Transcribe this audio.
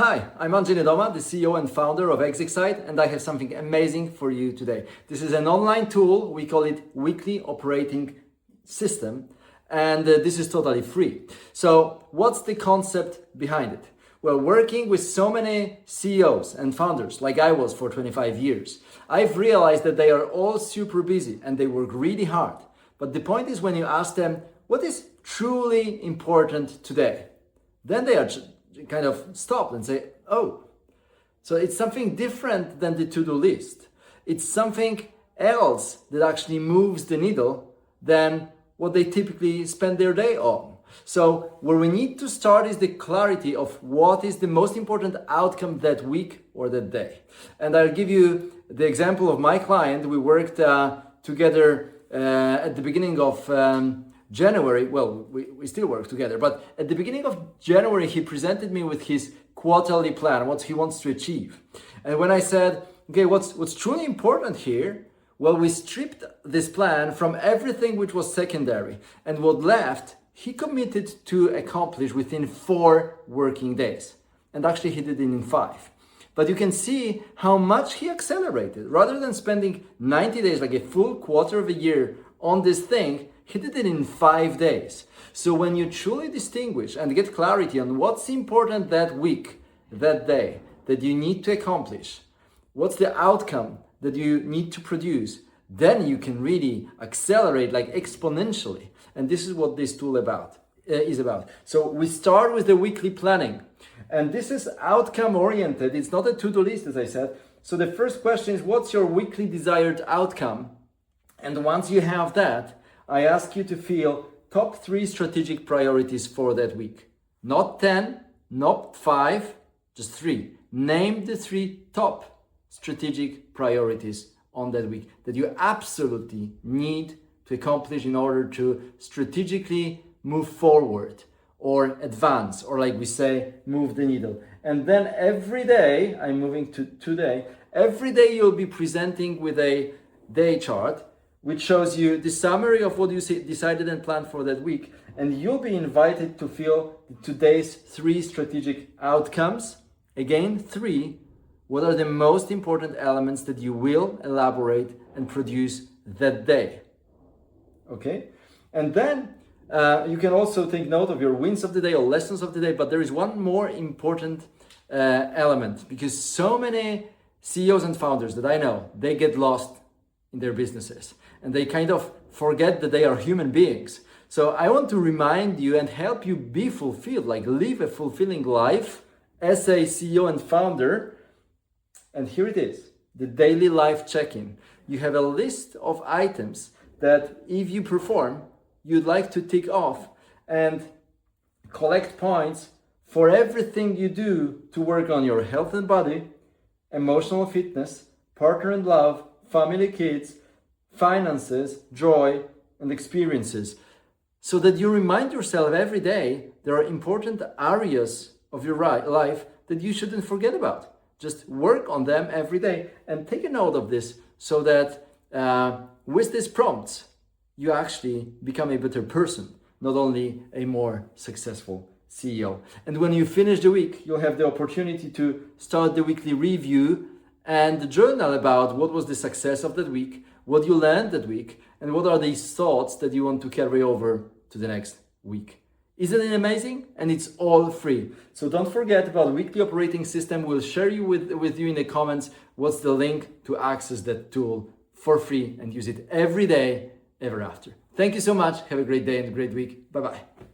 Hi, I'm Andrzej Nedoma, the CEO and founder of Exec, and I have something amazing for you today. This is an online tool, we call it Weekly Operating System, and this is totally free. So what's the concept behind it? Well, working with so many CEOs and founders, like I was for 25 years, I've realized that they are all super busy and they work really hard. But the point is, when you ask them, what is truly important today? Then they are kind of stop and say, oh, so it's something different than the to-do list. It's something else that actually moves the needle than what they typically spend their day on. So where we need to start is the clarity of what is the most important outcome that week or that day. And I'll give you the example of my client. We worked together at the beginning of January. Well, we still work together, but at the beginning of January, he presented me with his quarterly plan, what he wants to achieve. And when I said, okay, what's truly important here? Well, we stripped this plan from everything which was secondary, and what left, he committed to accomplish within 4 working days. And actually he did it in 5. But you can see how much he accelerated. Rather than spending 90 days, like a full quarter of a year on this thing, he did it in 5 days. So when you truly distinguish and get clarity on what's important that week, that day, that you need to accomplish, what's the outcome that you need to produce, then you can really accelerate like exponentially. And this is what this tool is about. So we start with the weekly planning. And this is outcome oriented. It's not a to-do list, as I said. So the first question is, what's your weekly desired outcome? And once you have that, I ask you to feel top 3 strategic priorities for that week. Not 10, not 5, just 3. Name the 3 top strategic priorities on that week that you absolutely need to accomplish in order to strategically move forward or advance, or like we say, move the needle. And then every day, I'm moving to today, every day you'll be presenting with a day chart which shows you the summary of what you decided and planned for that week. And you'll be invited to feel today's 3 strategic outcomes. Again, 3. What are the most important elements that you will elaborate and produce that day? Okay? And then you can also take note of your wins of the day or lessons of the day. But there is one more important element, because so many CEOs and founders that I know, they get lost in their businesses and they kind of forget that they are human beings. So I want to remind you and help you be fulfilled, like live a fulfilling life as a CEO and founder. And here it is, the daily life check-in. You have a list of items that if you perform, you'd like to tick off and collect points for everything you do to work on your health and body, emotional fitness, partner and love, family, kids, finances, joy, and experiences. So that you remind yourself every day there are important areas of your life that you shouldn't forget about. Just work on them every day and take a note of this so that with these prompts, you actually become a better person, not only a more successful CEO. And when you finish the week, you'll have the opportunity to start the weekly review and journal about what was the success of that week, what you learned that week, and what are these thoughts that you want to carry over to the next week. Isn't it amazing? And it's all free. So don't forget about Weekly Operating System. We'll share you with you in the comments what's the link to access that tool for free and use it every day, ever after. Thank you so much. Have a great day and a great week. Bye-bye.